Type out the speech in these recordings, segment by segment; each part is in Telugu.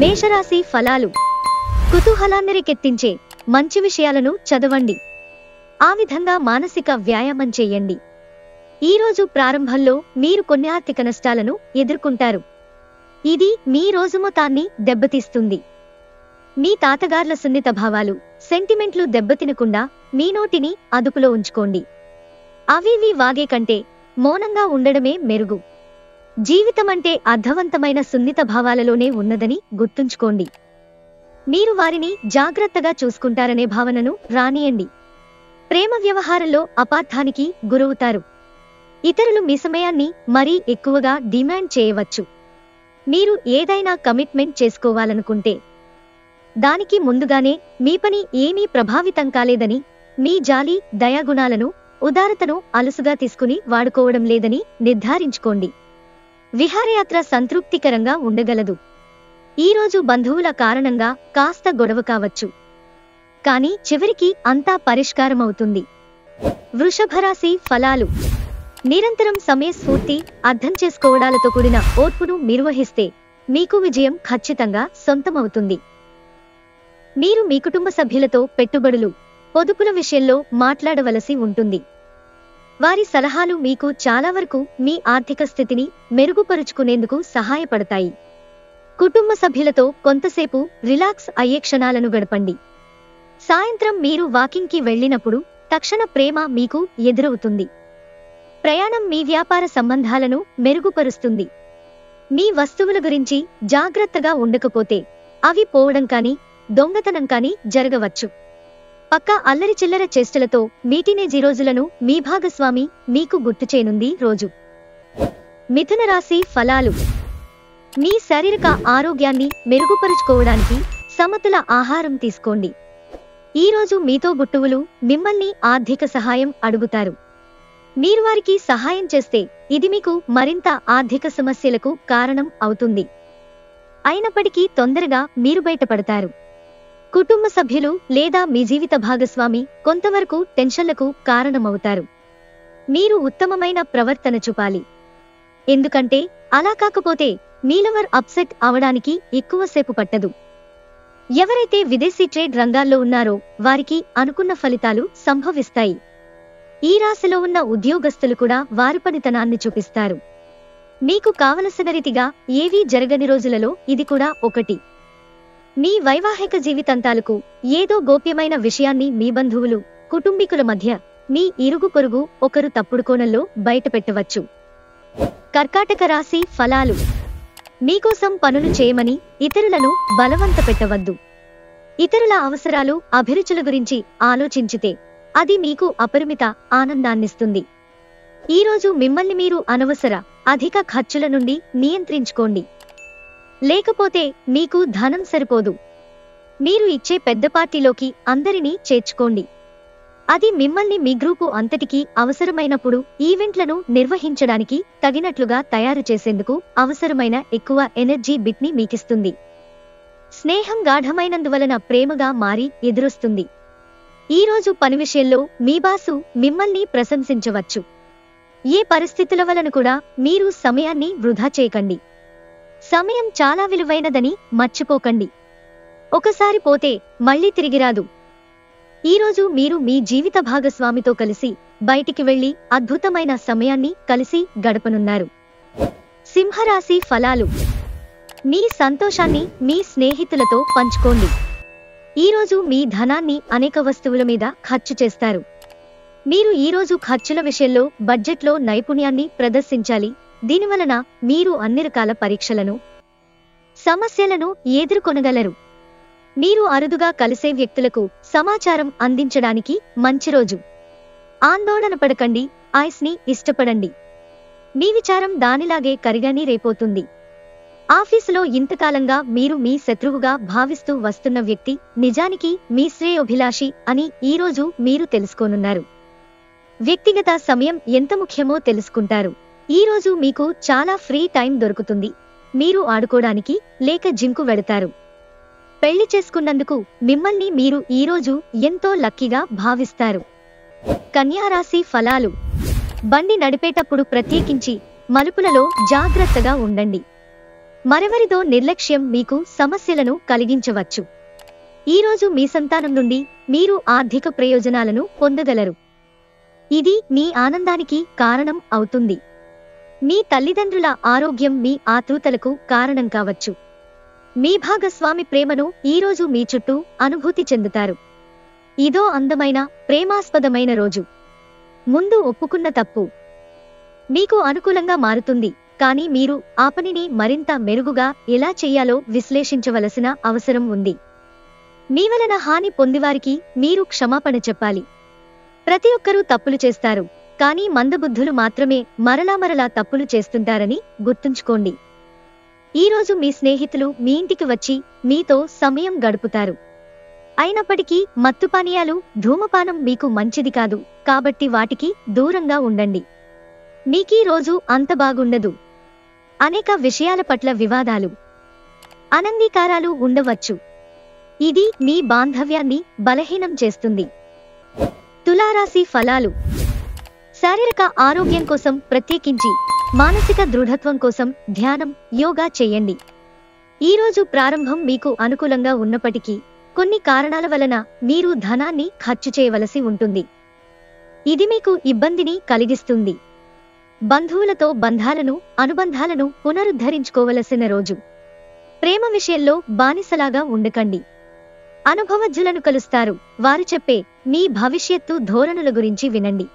మేషరాశి ఫలాలు. కుతూహలాన్ని రేకెత్తించే మంచి విషయాలను చదవండి. ఆ విధంగా మానసిక వ్యాయామం చేయండి. ఈ రోజు ప్రారంభంలో మీరు కొన్ని ఆర్థిక నష్టాలను ఎదుర్కొంటారు. ఇది మీ రోజు మొత్తాన్ని దెబ్బతీస్తుంది. మీ తాతగార్ల సున్నిత భావాలు, సెంటిమెంట్లు దెబ్బతినకుండా మీ నోటిని అదుపులో ఉంచుకోండి. అవివి వాగే కంటే మౌనంగా ఉండడమే మెరుగు. జీవితమంటే అర్థవంతమైన సున్నిత భావాలలోనే ఉన్నదని గుర్తుంచుకోండి. మీరు వారిని జాగ్రత్తగా చూసుకుంటారనే భావనను రానియండి. ప్రేమ వ్యవహారంలో అపార్థానికి గురవుతారు. ఇతరులు మీ సమయాన్ని మరీ ఎక్కువగా డిమాండ్ చేయవచ్చు. మీరు ఏదైనా కమిట్మెంట్ చేసుకోవాలనుకుంటే దానికి ముందుగానే మీ పని ఏమీ ప్రభావితం కాలేదని, మీ జాలి, దయాగుణాలను, ఉదారతను అలుసుగా తీసుకుని వాడుకోవడం లేదని నిర్ధారించుకోండి. విహారయాత్ర సంతృప్తికరంగా ఉండగలదు. ఈరోజు బంధువుల కారణంగా కాస్త గొడవ కావచ్చు, కానీ చివరికి అంతా పరిష్కారమవుతుంది. వృషభరాశి ఫలాలు. నిరంతరం సమయస్ఫూర్తి, అర్థం చేసుకోవడాలతో కూడిన ఓర్పును నిర్వహిస్తే మీకు విజయం ఖచ్చితంగా సొంతమవుతుంది. మీరు మీ కుటుంబ సభ్యులతో పెట్టుబడులు, పొదుపుల విషయంలో మాట్లాడవలసి ఉంటుంది. వారి సలహాలు మీకు చాలా వరకు మీ ఆర్థిక స్థితిని మెరుగుపరుచుకునేందుకు సహాయపడతాయి. కుటుంబ సభ్యులతో కొంతసేపు రిలాక్స్ అయ్యే క్షణాలను గడపండి. సాయంత్రం మీరు వాకింగ్కి వెళ్ళినప్పుడు తక్షణ ప్రేమ మీకు ఎదురవుతుంది. ప్రయాణం మీ వ్యాపార సంబంధాలను మెరుగుపరుస్తుంది. మీ వస్తువుల గురించి జాగ్రత్తగా ఉండకపోతే అవి పోవడం కానీ, దొంగతనం కానీ జరగవచ్చు. పక్క అల్లరి చిల్లర చేష్టలతో మీ టీనేజీ రోజులను మీ భాగస్వామి మీకు గుర్తు చేయనుంది రోజు. మిథున రాశి ఫలాలు. మీ శారీరక ఆరోగ్యాన్ని మెరుగుపరుచుకోవడానికి సమతుల ఆహారం తీసుకోండి. ఈరోజు మీతో బుట్టువులు మిమ్మల్ని ఆర్థిక సహాయం అడుగుతారు. మీరు వారికి సహాయం చేస్తే ఇది మీకు మరింత ఆర్థిక సమస్యలకు కారణం అవుతుంది. అయినప్పటికీ తొందరగా మీరు బయటపడతారు. కుటుంబ సభ్యులు లేదా మీ జీవిత భాగస్వామి కొంతవరకు టెన్షన్లకు కారణమవుతారు. మీరు ఉత్తమమైన ప్రవర్తన చూపాలి. ఎందుకంటే అలా కాకపోతే మీ లవర్ అప్సెట్ అవడానికి ఎక్కువసేపు పట్టదు. ఎవరైతే విదేశీ ట్రేడ్ రంగాల్లో ఉన్నారో వారికి అనుకున్న ఫలితాలు సంభవిస్తాయి. ఈ రాశిలో ఉన్న ఉద్యోగస్తులు కూడా వారి పనితనాన్ని చూపిస్తారు. మీకు కావలసిన రీతిగా ఏవీ జరగని రోజులలో ఇది కూడా ఒకటి. మీ వైవాహిక జీవితాంతాలకు ఏదో గోప్యమైన విషయాన్ని మీ బంధువులు, కుటుంబీకుల మధ్య, మీ ఇరుగు పొరుగు ఒకరు తప్పుడు కోణంలో బయటపెట్టవచ్చు. కర్కాటక రాశి ఫలాలు. మీకోసం పనులు చేయమని ఇతరులను బలవంత పెట్టవద్దు. ఇతరుల అవసరాలు, అభిరుచుల గురించి ఆలోచించితే అది మీకు అపరిమిత ఆనందాన్నిస్తుంది. ఈరోజు మిమ్మల్ని మీరు అనవసర, అధిక ఖర్చుల నుండి నియంత్రించుకోండి. లేకపోతే మీకు ధనం సరిపోదు. మీరు ఇచ్చే పెద్ద పార్టీలోకి అందరినీ చేర్చుకోండి. అది మిమ్మల్ని మీ గ్రూపు అంతటికీ అవసరమైనప్పుడు ఈవెంట్లను నిర్వహించడానికి తగినట్లుగా తయారు చేసేందుకు అవసరమైన ఎక్కువ ఎనర్జీ బిట్ని మీకిస్తుంది. స్నేహం గాఢమైనందువలన ప్రేమగా మారి ఎదురొస్తుంది. ఈరోజు పని విషయంలో మీ బాసు మిమ్మల్ని ప్రశంసించవచ్చు. ఏ పరిస్థితుల వలన కూడా మీరు సమయాన్ని వృధా చేయకండి. సమయం చాలా విలువైనదని మర్చిపోకండి. ఒకసారి పోతే మళ్లీ తిరిగిరాదు. ఈరోజు మీరు మీ జీవిత భాగస్వామితో కలిసి బయటికి వెళ్లి అద్భుతమైన సమయాన్ని కలిసి గడపనున్నారు. సింహరాశి ఫలాలు. మీ సంతోషాన్ని మీ స్నేహితులతో పంచుకోండి. ఈరోజు మీ ధనాన్ని అనేక వస్తువుల మీద ఖర్చు చేస్తారు. మీరు ఈరోజు ఖర్చుల విషయంలో బడ్జెట్లో నైపుణ్యాన్ని ప్రదర్శించాలి. దీనివలన మీరు అన్ని రకాల పరీక్షలను, సమస్యలను ఎదుర్కొనగలరు. మీరు అరుదుగా కలిసే వ్యక్తులకు సమాచారం అందించడానికి మంచి రోజు. ఆందోళన పడకండి, ఐస్ని ఇష్టపడండి. మీ విచారం దానిలాగే కరిగాని రేపోతుంది. ఆఫీసులో ఇంతకాలంగా మీరు మీ శత్రువుగా భావిస్తూ వస్తున్న వ్యక్తి నిజానికి మీ శ్రేయోభిలాషి అని ఈరోజు మీరు తెలుసుకోనున్నారు. వ్యక్తిగత సమయం ఎంత ముఖ్యమో తెలుసుకుంటారు. ఈరోజు మీకు చాలా ఫ్రీ టైం దొరుకుతుంది. మీరు ఆడుకోవడానికి లేక జిమ్కు వెళతారు. పెళ్లి చేసుకున్నందుకు మిమ్మల్ని మీరు ఈరోజు ఎంతో లక్కీగా భావిస్తారు. కన్యారాశి ఫలాలు. బండి నడిపేటప్పుడు ప్రత్యేకించి మలుపులలో జాగ్రత్తగా ఉండండి. మరెవరిదో నిర్లక్ష్యం మీకు సమస్యలను కలిగించవచ్చు. ఈరోజు మీ సంతానం నుండి మీరు ఆర్థిక ప్రయోజనాలను పొందగలరు. ఇది మీ ఆనందానికి కారణం అవుతుంది. మీ తల్లిదండ్రుల ఆరోగ్యం మీ ఆతృతలకు కారణం కావచ్చు. మీ భాగస్వామి ప్రేమను ఈరోజు మీ చుట్టూ అనుభూతి చెందుతారు. ఇదో అందమైన ప్రేమాస్పదమైన రోజు. ముందు ఒప్పుకున్న తప్పు మీకు అనుకూలంగా మారుతుంది, కానీ మీరు ఆ పనిని మరింత మెరుగుగా ఎలా చెయ్యాలో విశ్లేషించవలసిన అవసరం ఉంది. మీ వలన హాని పొందివారికి మీరు క్షమాపణ చెప్పాలి. ప్రతి ఒక్కరూ తప్పులు చేస్తారు, కానీ మందబుద్ధులు మాత్రమే మరలా తప్పులు చేస్తుంటారని గుర్తుంచుకోండి. ఈరోజు మీ స్నేహితులు మీ ఇంటికి వచ్చి మీతో సమయం గడుపుతారు. అయినప్పటికీ మత్తుపానీయాలు, ధూమపానం మీకు మంచిది కాదు, కాబట్టి వాటికి దూరంగా ఉండండి. మీకీ రోజు అంత బాగుండదు. అనేక విషయాల పట్ల వివాదాలు, అనంగీకారాలు ఉండవచ్చు. ఇది మీ బాంధవ్యాన్ని బలహీనం చేస్తుంది. తులారాశి ఫలాలు. శారీరక ఆరోగ్యం కోసం ప్రత్యేకించి మానసిక దృఢత్వం కోసం ధ్యానం, యోగా చేయండి. ఈరోజు ప్రారంభం మీకు అనుకూలంగా ఉన్నప్పటికీ కొన్ని కారణాల వలన మీరు ధనాన్ని ఖర్చు చేయవలసి ఉంటుంది. ఇది మీకు ఇబ్బందిని కలిగిస్తుంది. బంధువులతో అనుబంధాలను పునరుద్ధరించుకోవలసిన రోజు. ప్రేమ విషయంలో బానిసలాగా ఉండకండి. అనుభవజ్ఞులను కలుస్తారు. వారు చెప్పే మీ భవిష్యత్తు ధోరణుల గురించి వినండి.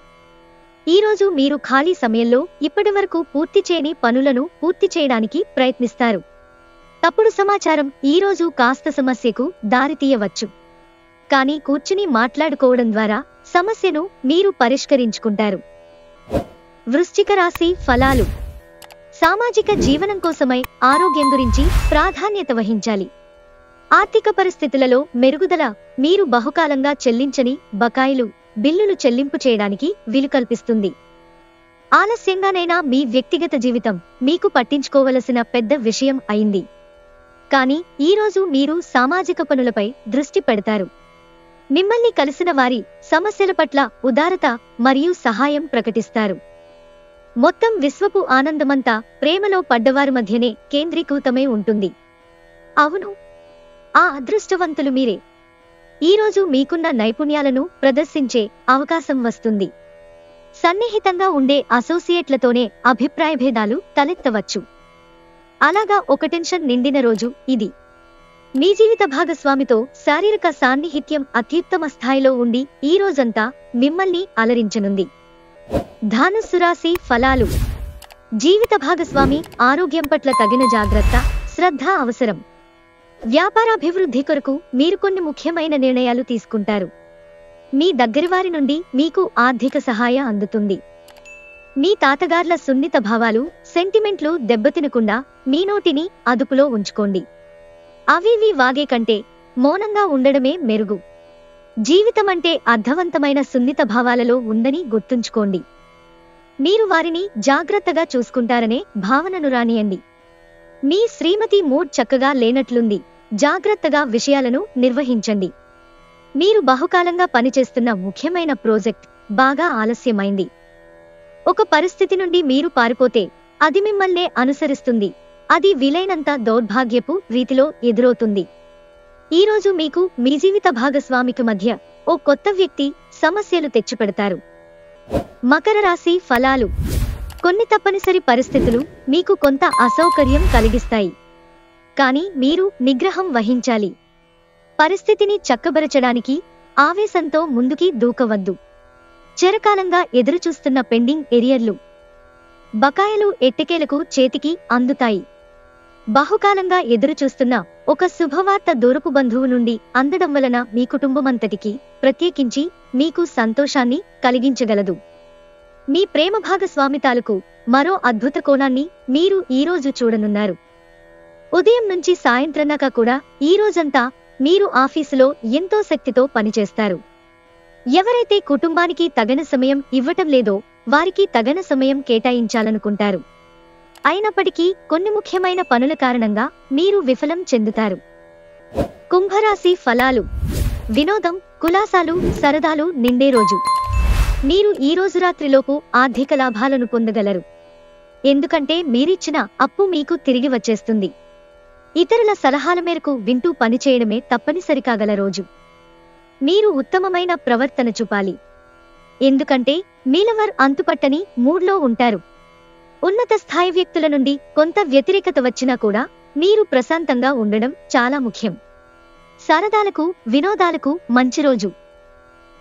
ఈరోజు మీరు ఖాళీ సమయంలో ఇప్పటివరకు పూర్తి చేయని పనులను పూర్తి చేయడానికి ప్రయత్నిస్తారు. తప్పుడు సమాచారం ఈరోజు కాస్త సమస్యకు దారితీయవచ్చు. కానీ కూర్చుని మాట్లాడుకోవడం ద్వారా సమస్యను మీరు పరిష్కరించుకుంటారు. వృశ్చిక రాశి ఫలాలు. సామాజిక జీవనం కోసమై ఆరోగ్యం గురించి ప్రాధాన్యత వహించాలి. ఆర్థిక పరిస్థితులలో మెరుగుదల మీరు బహుకాలంగా చెల్లించని బకాయిలు, బిల్లులు చెల్లింపు చేయడానికి వీలు కల్పిస్తుంది. ఆలస్యంగానైనా మీ వ్యక్తిగత జీవితం మీకు పట్టించుకోవలసిన పెద్ద విషయం అయింది. కానీ ఈరోజు మీరు సామాజిక పనులపై దృష్టి పెడతారు. మిమ్మల్ని కలిసిన వారి సమస్యల పట్ల ఉదారత మరియు సహాయం ప్రకటిస్తారు. మొత్తం విశ్వపు ఆనందమంతా ప్రేమలో పడ్డవారి మధ్యనే కేంద్రీకృతమై ఉంటుంది. అవును, ఆ అదృష్టవంతులు మీరే. ఈరోజు మీకున్న నైపుణ్యాలను ప్రదర్శించే అవకాశం వస్తుంది. సన్నిహితంగా ఉండే అసోసియేట్లతోనే అభిప్రాయ భేదాలు తలెత్తవచ్చు. అలాగా ఒక టెన్షన్ నిండిన రోజు ఇది. మీ జీవిత భాగస్వామితో శారీరక సాన్నిహిత్యం అత్యుత్తమ స్థాయిలో ఉండి ఈ రోజంతా మిమ్మల్ని అలరించనుంది. ధనుస్సు రాశి ఫలాలు. జీవిత భాగస్వామి ఆరోగ్యం పట్ల తగిన జాగ్రత్త, శ్రద్ధ అవసరం. వ్యాపారాభివృద్ధి కొరకు మీరు కొన్ని ముఖ్యమైన నిర్ణయాలు తీసుకుంటారు. మీ దగ్గరివారి నుండి మీకు ఆర్థిక సహాయం అందుతుంది. మీ తాతగార్ల సున్నిత భావాలు, సెంటిమెంట్లు దెబ్బతినకుండా మీ నోటిని అదుపులో ఉంచుకోండి. అవివి వాగే కంటే మౌనంగా ఉండడమే మెరుగు. జీవితమంటే అర్థవంతమైన సున్నిత భావాలలో ఉందని గుర్తుంచుకోండి. మీరు వారిని జాగ్రత్తగా చూసుకుంటారనే భావనను రానియండి. మీ శ్రీమతి మూడ్ చక్కగా లేనట్లుంది. జాగ్రత్తగా విషయాలను నిర్వహించండి. మీరు బహుకాలంగా పనిచేస్తున్న ముఖ్యమైన ప్రాజెక్ట్ బాగా ఆలస్యమైంది. ఒక పరిస్థితి నుండి మీరు పారిపోతే అది మిమ్మల్నే అనుసరిస్తుంది. అది వీలైనంత దౌర్భాగ్యపు రీతిలో ఎదురవుతుంది. ఈరోజు మీకు మీ జీవిత భాగస్వామికి మధ్య ఓ కొత్త వ్యక్తి సమస్యలు తెచ్చిపెడతారు. మకర రాశి ఫలాలు. కొన్ని తప్పనిసరి పరిస్థితులు మీకు కొంత అసౌకర్యం కలిగిస్తాయి. కానీ మీరు నిగ్రహం వహించాలి. పరిస్థితిని చక్కబరచడానికి ఆవేశంతో ముందుకి దూకవద్దు. చిరకాలంగా ఎదురుచూస్తున్న పెండింగ్ ఎరియర్లు, బకాయిలు ఎట్టకేలకు చేతికి అందుతాయి. బహుకాలంగా ఎదురుచూస్తున్న ఒక శుభవార్త దూరపు బంధువు నుండి అందడం వలన మీ కుటుంబమంతటికి, ప్రత్యేకించి మీకు సంతోషాన్ని కలిగించగలదు. మీ ప్రేమ భాగస్వామి తాలూకు మరో అద్భుత కోణాన్ని మీరు ఈరోజు చూడనున్నారు. ఉదయం నుంచి సాయంత్రందాకా కూడా ఈ రోజంతా మీరు ఆఫీసులో ఎంతో శక్తితో పనిచేస్తారు. ఎవరైతే కుటుంబానికి తగిన సమయం ఇవ్వటం లేదో వారికి తగిన సమయం కేటాయించాలనుకుంటారు. అయినప్పటికీ కొన్ని ముఖ్యమైన పనుల కారణంగా మీరు విఫలం చెందుతారు. కుంభరాశి ఫలాలు. వినోదం, కులాసాలు, సరదాలు నిండే రోజు. మీరు ఈ రోజు రాత్రిలోపు ఆర్థిక లాభాలను పొందగలరు. ఎందుకంటే మీరిచ్చిన అప్పు మీకు తిరిగి వచ్చేస్తుంది. ఇతరుల సలహాల మేరకు వింటూ పనిచేయడమే తప్పనిసరి కాగల రోజు. మీరు ఉత్తమమైన ప్రవర్తన చూపాలి. ఎందుకంటే మీలవర్ అంతుపట్టని మూడ్లో ఉంటారు. ఉన్నత స్థాయి వ్యక్తుల నుండి కొంత వ్యతిరేకత వచ్చినా కూడా మీరు ప్రశాంతంగా ఉండడం చాలా ముఖ్యం. సరదాలకు, వినోదాలకు మంచి రోజు.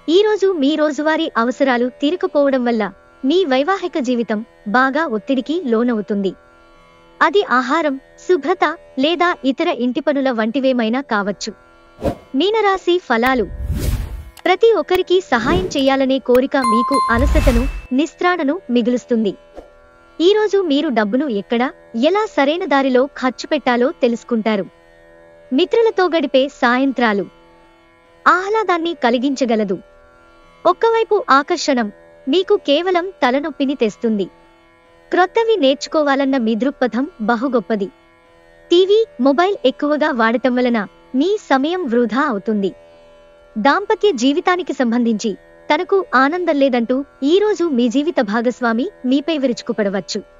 ఈరోజు మీ రోజువారీ అవసరాలు తీరకపోవడం వల్ల మీ వైవాహిక జీవితం బాగా ఒత్తిడికి లోనవుతుంది. అది ఆహారం, శుభ్రత లేదా ఇతర ఇంటి పనుల వంటివేమైనా కావచ్చు. మీనరాశి ఫలాలు. ప్రతి ఒక్కరికి సహాయం చేయాలనే కోరిక మీకు అలసటను, నిస్త్రాణను మిగులుస్తుంది. ఈరోజు మీరు డబ్బును ఎక్కడ, ఎలా సరైన దారిలో ఖర్చు పెట్టాలో తెలుసుకుంటారు. మిత్రులతో గడిపే సాయంత్రాలు ఆహ్లాదాన్ని కలిగించగలదు. ఒక్కవైపు ఆకర్షణం మీకు కేవలం తలనొప్పిని తెస్తుంది. క్రొత్తవి నేర్చుకోవాలన్న మీ దృక్పథం బహుగొప్పది. టీవీ, మొబైల్ ఎక్కువగా వాడటం వలన మీ సమయం వృధా అవుతుంది. దాంపత్య జీవితానికి సంబంధించి తనకు ఆనందం లేదంటూ ఈరోజు మీ జీవిత భాగస్వామి మీపై విరుచుకుపడవచ్చు.